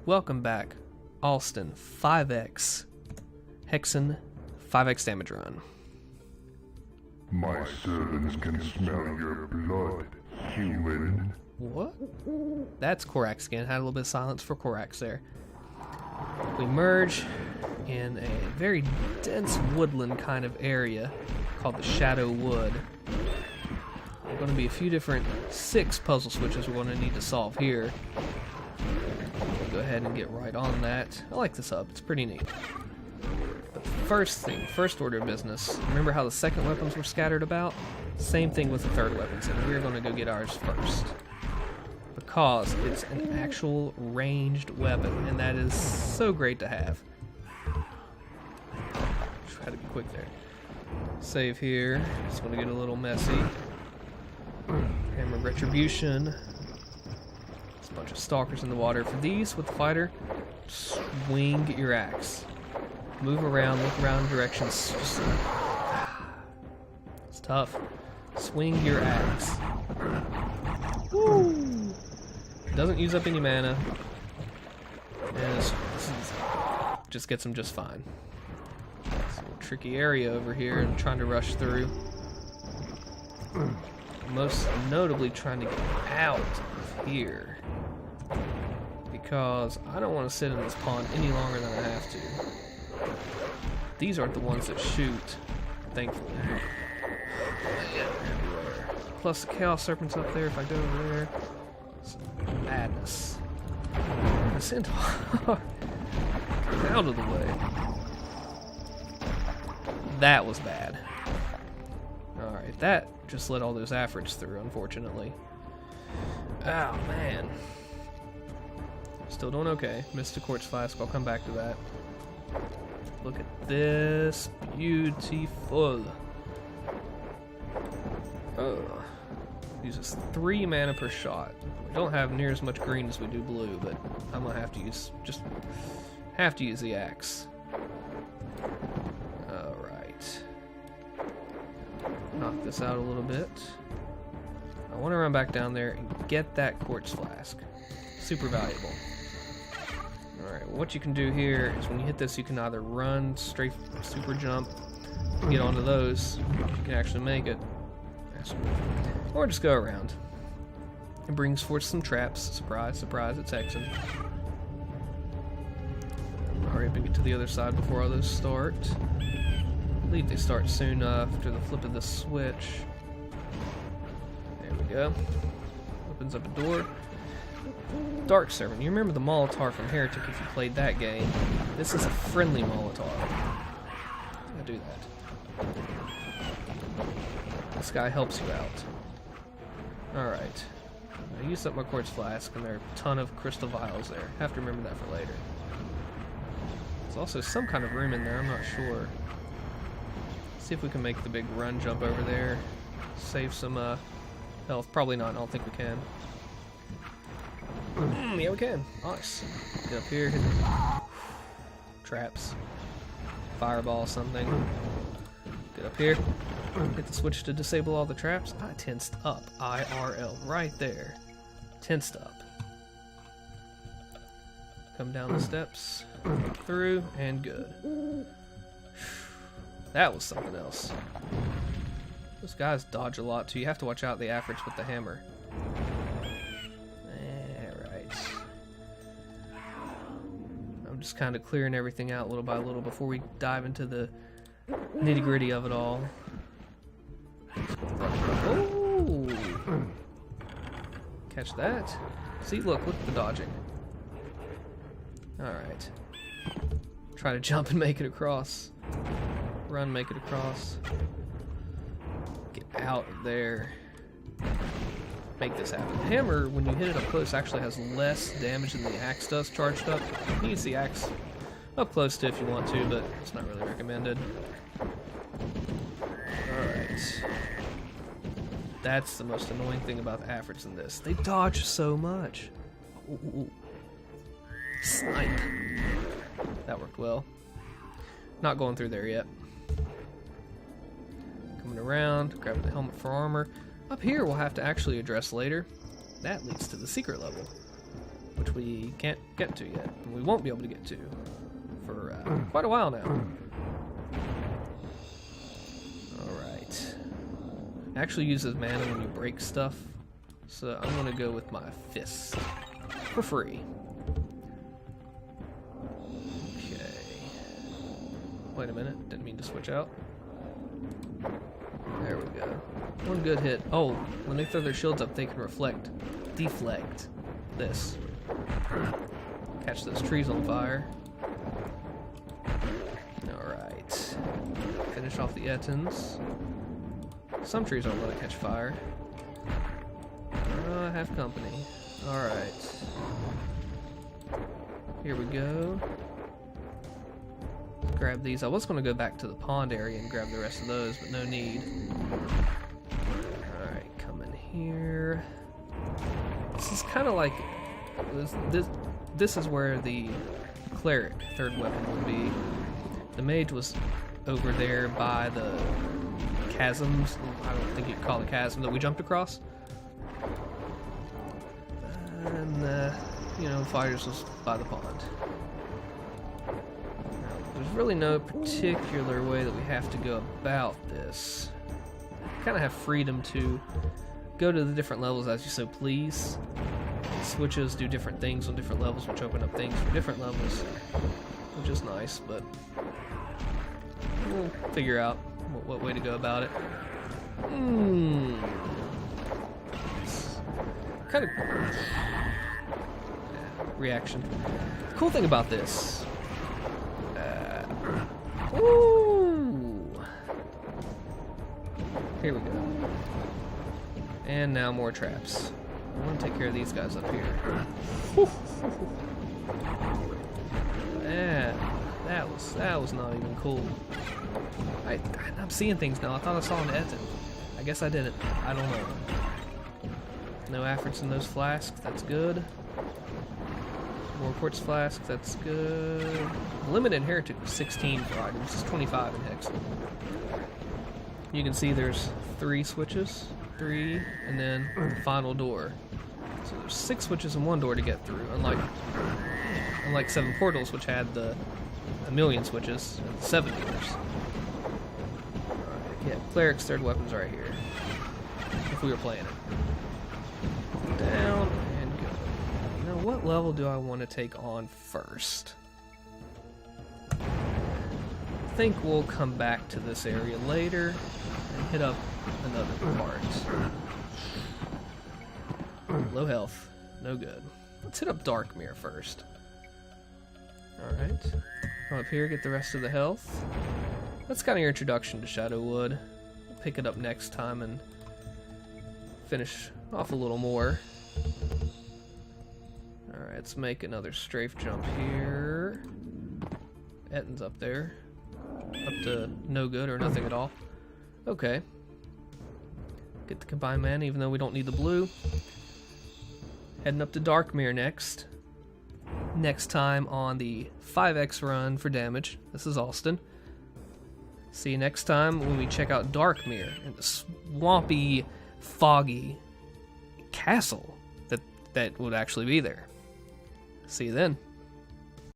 Welcome back. Alston, 5x. Hexen, 5x damage run. My servants can smell your blood, human. What? That's Korax again. Had a little bit of silence for Korax there. We merge in a very dense woodland kind of area called the Shadow Wood. There are going to be a few different 6 puzzle switches we're going to need to solve here. We'll go ahead and get right on that. I like this hub. It's pretty neat. But the first order of business, remember how the second weapons were scattered about? Same thing with the third weapons, and we're going to go get ours first. Because it's an actual ranged weapon, and that is so great to have. Try to be quick there. Save here. It's going to get a little messy. Hammer of Retribution. There's a bunch of stalkers in the water. For these, with the fighter, swing your axe. Move around, look around directions. It's tough. Swing your axe. Woo! Doesn't use up any mana. And just gets them just fine. It's a little tricky area over here and trying to rush through. Most notably trying to get out of here. Because I don't want to sit in this pond any longer than I have to. These aren't the ones that shoot, thankfully. Everywhere. Plus the Chaos Serpent's up there if I go over there. It's madness. The Centaur. Get out of the way. That was bad. Alright, that just let all those Afrits through, unfortunately. Oh, man. Still doing okay. Missed a Quartz Flask, I'll come back to that. Look at this. Beautiful. Oh. Uses 3 mana per shot. We don't have near as much green as we do blue, but I'm gonna have to use the axe. Alright. Knock this out a little bit. I want to run back down there and get that Quartz Flask. Super valuable. Alright, what you can do here is when you hit this, you can either run, straight super jump, get onto those, you can actually make it, or just go around. It brings forth some traps. Surprise, surprise, it's Hexen. Hurry up and get to the other side before all those start. I believe they start soon after the flip of the switch. There we go. Opens up a door. Dark Servant. You remember the Molotov from Heretic if you played that game. This is a friendly Molotov. I do that. This guy helps you out. Alright. I used up my Quartz Flask, and there are a ton of crystal vials there. Have to remember that for later. There's also some kind of room in there, I'm not sure. See if we can make the big run jump over there. Save some health. Probably not, I don't think we can. Yeah, we can. Nice. Get up here, hit traps. Fireball, something. Get up here. Hit the switch to disable all the traps. I tensed up. IRL. Right there. Tensed up. Come down the steps. Through, and good. That was something else. Those guys dodge a lot, too. You have to watch out the Afrits with the hammer. Just kind of clearing everything out little by little before we dive into the nitty-gritty of it all. Oh! Catch that. See, look at the dodging. Alright. Try to jump and make it across. Run, make it across. Get out of there. Make this happen. The hammer, when you hit it up close, actually has less damage than the axe does charged up. You can use the axe up close too if you want to, but it's not really recommended. Alright. That's the most annoying thing about the Afrits in this. They dodge so much. Ooh. Snipe. That worked well. Not going through there yet. Coming around, grabbing the helmet for armor. Up here we'll have to actually address later. That leads to the secret level. which we can't get to yet, and we won't be able to get to for quite a while now. Alright. Actually uses mana when you break stuff, so I'm going to go with my fist for free. Okay. Wait a minute, didn't mean to switch out. There we go. One good hit. Oh, when they throw their shields up, they can deflect this. Catch those trees on fire. Alright. Finish off the Ettins. Some trees aren't going to catch fire. I have company. Alright. Here we go. Grab these. I was going to go back to the pond area and grab the rest of those, but no need. Alright, come in here. This is kind of like... This is where the cleric third weapon would be. The mage was over there by the chasms. I don't think you'd call it a chasm that we jumped across. And, you know, fighters was by the pond. There's really no particular way that we have to go about this. Kind of have freedom to go to the different levels as you so please. Switches do different things on different levels, which open up things for different levels, which is nice, but we'll figure out what way to go about it. Kind of reaction. The cool thing about this. Here we go. And now more traps. I want to take care of these guys up here. Yeah, that was not even cool. I'm seeing things now. I thought I saw an Ettin. I guess I didn't. I don't know. No Afrits in those flasks. That's good. More quartz flasks. That's good. Limited Heretic was 16 for items. It's 25 in Hexen. You can see there's 3 switches. 3, and then the final door. So there's 6 switches and 1 door to get through, unlike 7 portals, which had a million switches and 7 doors. Alright, yeah, cleric's third weapon's right here. If we were playing it. Down and go. Now, what level do I want to take on first? I think we'll come back to this area later and hit up another part. Low health, no good. Let's hit up Darkmere first. Alright. Come up here, get the rest of the health. That's kind of your introduction to Shadowwood. We'll pick it up next time and finish off a little more. Alright, let's make another strafe jump here. Ettin's up there. Up to no good or nothing at all. Okay. Get the combined mana, even though we don't need the blue. Heading up to Darkmere next. Next time on the 5x run for damage. This is Alston. See you next time when we check out Darkmere and the swampy, foggy castle that would actually be there. See you then.